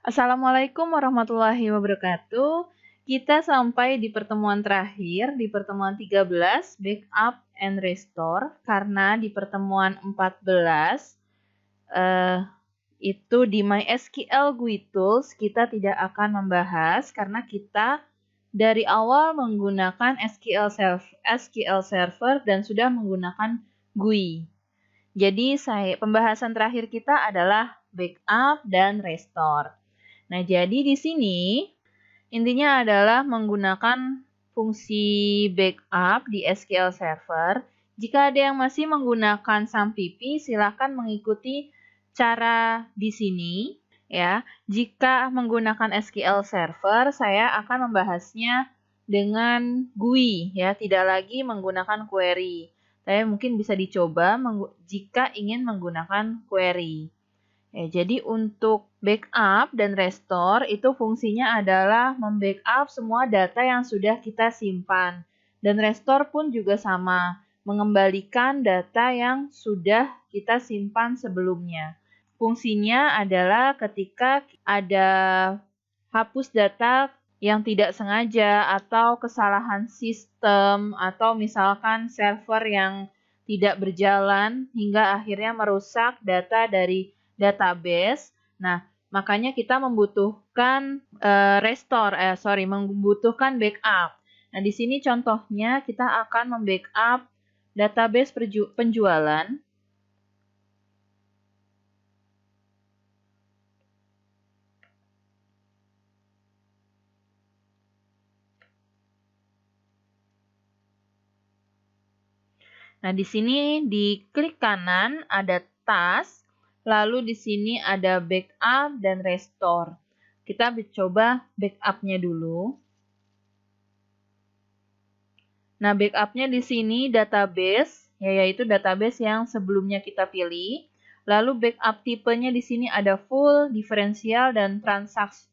Assalamualaikum warahmatullahi wabarakatuh. Kita sampai di pertemuan terakhir, di pertemuan 13, Backup and Restore, karena di pertemuan 14, itu di MySQL GUI Tools, kita tidak akan membahas, karena kita dari awal menggunakan SQL Server dan sudah menggunakan GUI. Jadi, pembahasan terakhir kita adalah Backup dan Restore. Nah, jadi di sini intinya adalah menggunakan fungsi backup di SQL Server. Jika ada yang masih menggunakan SAMPP, silakan mengikuti cara di sini. Ya, jika menggunakan SQL Server, saya akan membahasnya dengan GUI, ya, tidak lagi menggunakan query. Tapi mungkin bisa dicoba jika ingin menggunakan query. Ya, jadi untuk backup dan restore itu fungsinya adalah membackup semua data yang sudah kita simpan. Dan restore pun juga sama, mengembalikan data yang sudah kita simpan sebelumnya. Fungsinya adalah ketika ada hapus data yang tidak sengaja atau kesalahan sistem atau misalkan server yang tidak berjalan hingga akhirnya merusak data dari database. Nah, makanya kita membutuhkan membutuhkan backup. Nah, di sini contohnya kita akan membackup database penjualan. Nah, di sini di klik kanan ada task. Lalu di sini ada backup dan restore. Kita coba backup-nya dulu. Nah, backup-nya di sini database, yaitu database yang sebelumnya kita pilih. Lalu backup tipenya di sini ada full, diferensial, dan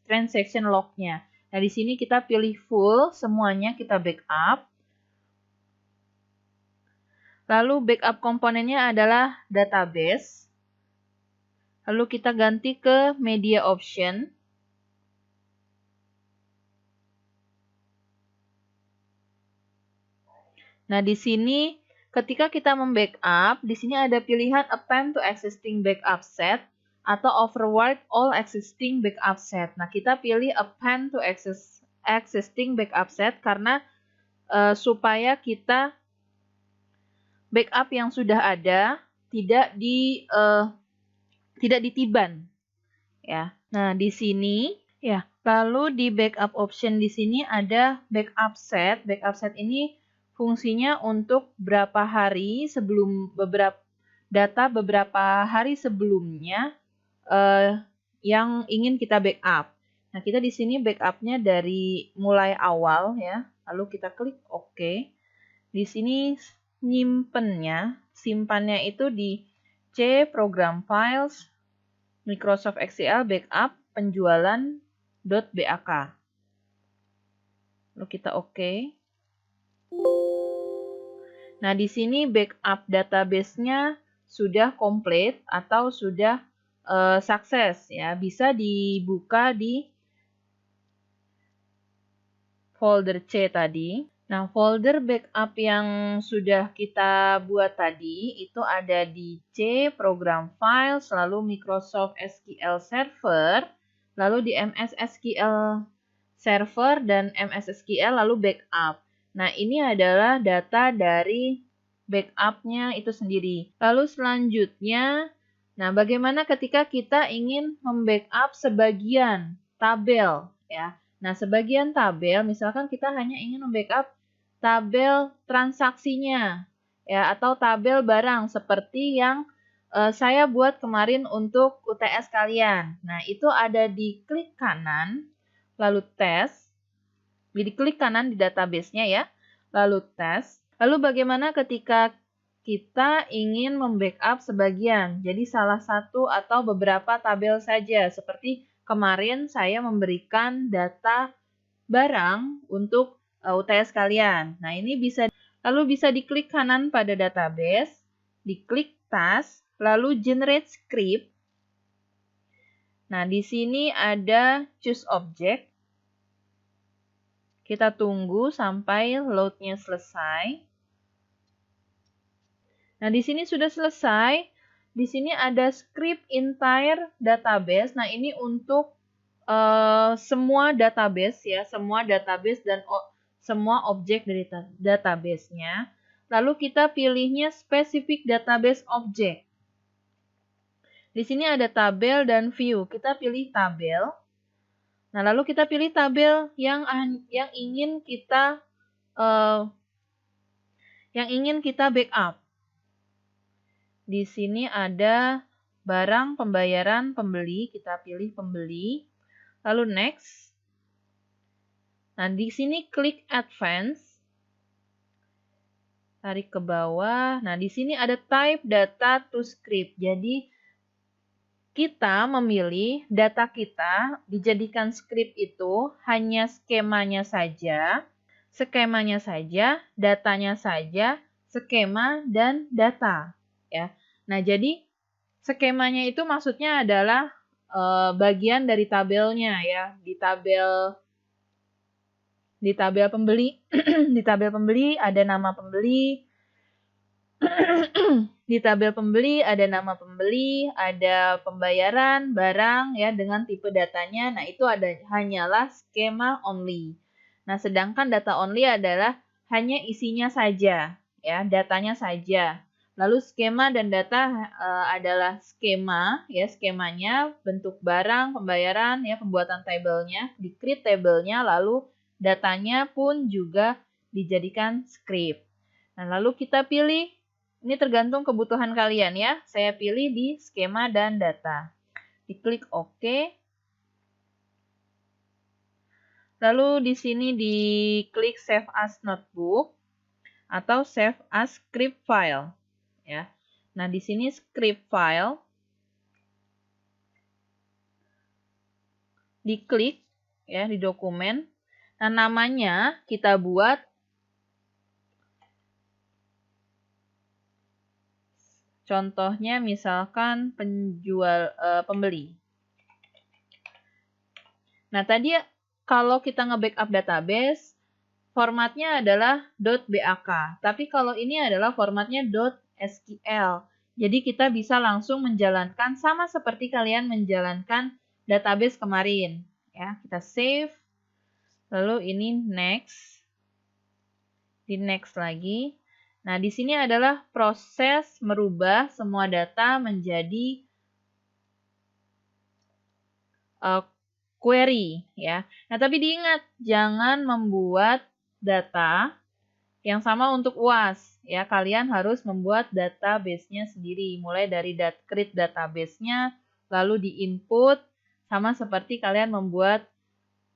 transaction log-nya. Nah, di sini kita pilih full, semuanya kita backup. Lalu backup komponennya adalah database. Lalu kita ganti ke media option. Nah, di sini ketika kita membackup, di sini ada pilihan append to existing backup set atau overwrite all existing backup set. Nah, kita pilih append to existing backup set karena supaya kita backup yang sudah ada tidak ditiban. Ya. Nah, di sini ya. Lalu di backup option di sini ada backup set. Backup set ini fungsinya untuk berapa hari sebelum beberapa hari sebelumnya yang ingin kita backup. Nah, kita di sini backupnya dari mulai awal ya. Lalu kita klik OK. Di sini simpannya itu di C program files Microsoft SQL backup penjualan.bak. Lalu kita OK. Nah, di sini backup database-nya sudah komplit atau sudah sukses ya. Bisa dibuka di folder C tadi. Nah, folder backup yang sudah kita buat tadi itu ada di C, program files, lalu Microsoft SQL Server, lalu di MS SQL Server dan MS SQL, lalu backup. Nah, ini adalah data dari backup-nya itu sendiri. Lalu selanjutnya, nah bagaimana ketika kita ingin membackup sebagian tabel ya. Nah, sebagian tabel, misalkan kita hanya ingin membackup tabel transaksinya, ya, atau tabel barang seperti yang saya buat kemarin untuk UTS kalian. Nah, itu ada di klik kanan, lalu tes, di klik kanan di database-nya ya, lalu tes. Lalu bagaimana ketika kita ingin membackup sebagian, jadi salah satu atau beberapa tabel saja, seperti kemarin saya memberikan data barang untuk UTS kalian. Nah, ini lalu bisa diklik kanan pada database, diklik task, lalu generate script. Nah, di sini ada choose object. Kita tunggu sampai load-nya selesai. Nah, di sini sudah selesai. Di sini ada script entire database. Nah, ini untuk semua database ya, semua database dan semua objek dari database-nya. Lalu kita pilihnya specific database object. Di sini ada tabel dan view. Kita pilih tabel. Nah, lalu kita pilih tabel yang ingin kita backup. Di sini ada barang, pembayaran, pembeli. Kita pilih pembeli. Lalu next. Nah, di sini klik advance. Tarik ke bawah. Nah, di sini ada type data to script. Jadi, kita memilih data kita dijadikan script itu hanya skemanya saja, datanya saja, skema, dan data. Ya. Nah, jadi skemanya itu maksudnya adalah bagian dari tabelnya ya. Di tabel pembeli, di tabel pembeli ada nama pembeli. Di tabel pembeli ada nama pembeli, ada pembayaran barang ya dengan tipe datanya. Nah, itu hanyalah skema only. Nah, sedangkan data only adalah hanya isinya saja, ya, datanya saja. Lalu skema dan data adalah skema, ya, skemanya bentuk barang, pembayaran, ya, pembuatan tabelnya, di-create tabelnya, lalu datanya pun juga dijadikan script. Nah, lalu kita pilih. Ini tergantung kebutuhan kalian ya. Saya pilih di skema dan data. Diklik OK. Lalu di sini diklik Save as Notebook atau Save as Script File. Ya. Nah, di sini Script File. Diklik ya di dokumen. Nah, namanya kita buat contohnya misalkan pembeli. Nah, tadi kalau kita nge-backup database, formatnya adalah .bak. Tapi kalau ini adalah formatnya .sql. Jadi kita bisa langsung menjalankan sama seperti kalian menjalankan database kemarin. Ya, kita save. Lalu ini next. Di next lagi. Nah, di sini adalah proses merubah semua data menjadi query ya. Nah, tapi diingat jangan membuat data yang sama untuk UAS ya. Kalian harus membuat database-nya sendiri, mulai dari create database-nya, lalu di-input sama seperti kalian membuat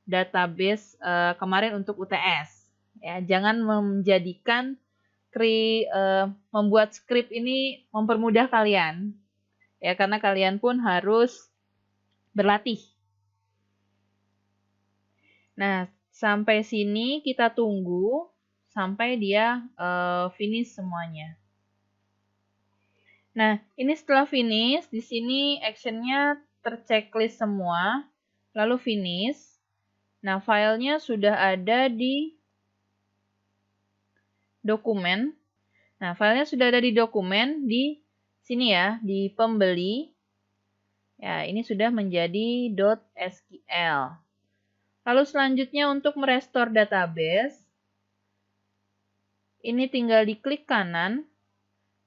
database kemarin untuk UTS. Ya, jangan menjadikan membuat script ini mempermudah kalian. Ya, karena kalian pun harus berlatih. Nah, sampai sini kita tunggu sampai dia finish semuanya. Nah, ini setelah finish, di sini actionnya terchecklist semua, lalu finish. Nah, filenya sudah ada di dokumen. Nah, filenya sudah ada di dokumen di sini ya, di pembeli. Ya, ini sudah menjadi .sql. Lalu selanjutnya untuk merestore database, ini tinggal diklik kanan,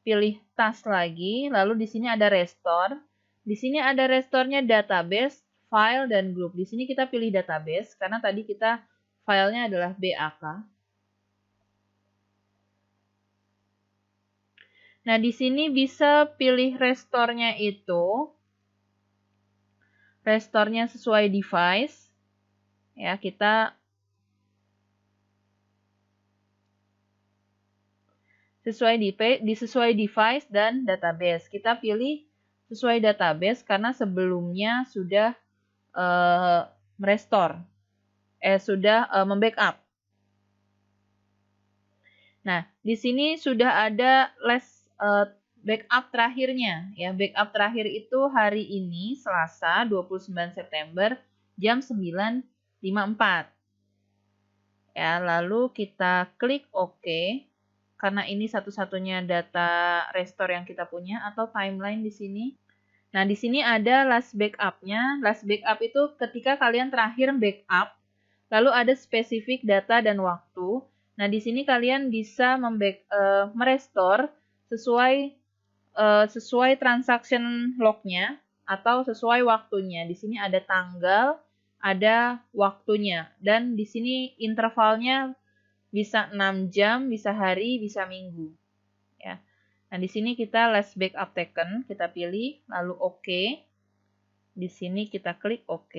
pilih task lagi, lalu di sini ada restore. Di sini ada restore-nya database, file, dan group. Di sini kita pilih database, karena tadi kita filenya adalah BAK. Nah, di sini bisa pilih restore-nya itu, restore-nya sesuai device. Ya, kita sesuai device dan database. Kita pilih sesuai database karena sebelumnya sudah merestore, sudah membackup. Nah, di sini sudah ada last backup terakhirnya. Ya, backup terakhir itu hari ini Selasa 29 September jam 9.54. Ya, lalu kita klik OK karena ini satu-satunya data restore yang kita punya atau timeline di sini. Nah, di sini ada last backup-nya. Last backup itu ketika kalian terakhir backup, lalu ada spesifik data dan waktu. Nah, di sini kalian bisa merestore sesuai transaction log-nya atau sesuai waktunya. Di sini ada tanggal, ada waktunya, dan di sini intervalnya bisa 6 jam, bisa hari, bisa minggu. Ya. Nah, di sini kita last backup taken, kita pilih, lalu OK. Di sini kita klik OK.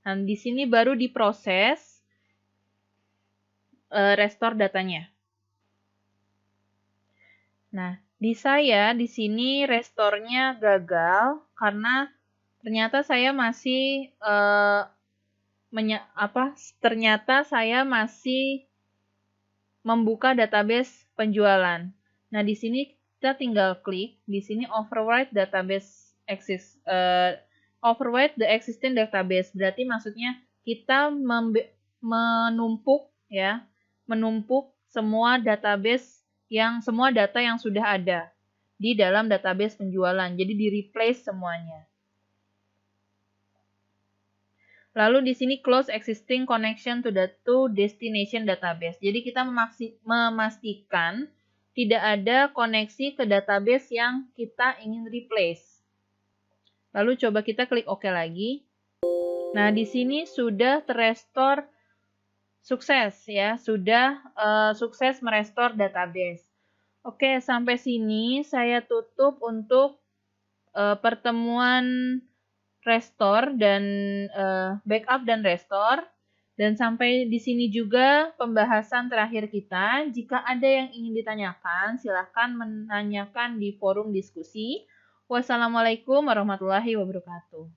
Dan di sini baru diproses restore datanya. Nah, di saya di sini restore-nya gagal karena ternyata saya masih membuka database penjualan. Nah, di sini kita tinggal klik di sini overwrite the existing database. Berarti maksudnya kita menumpuk semua data yang sudah ada di dalam database penjualan. Jadi di-replace semuanya. Lalu di sini close existing connection to destination database. Jadi kita memastikan tidak ada koneksi ke database yang kita ingin replace. Lalu coba kita klik OK lagi. Nah, di sini sudah terrestore sukses ya, sudah sukses merestore database. Oke, sampai sini saya tutup untuk pertemuan restore dan backup dan restore. Dan sampai di sini juga pembahasan terakhir kita. Jika ada yang ingin ditanyakan, silahkan menanyakan di forum diskusi. Wassalamualaikum warahmatullahi wabarakatuh.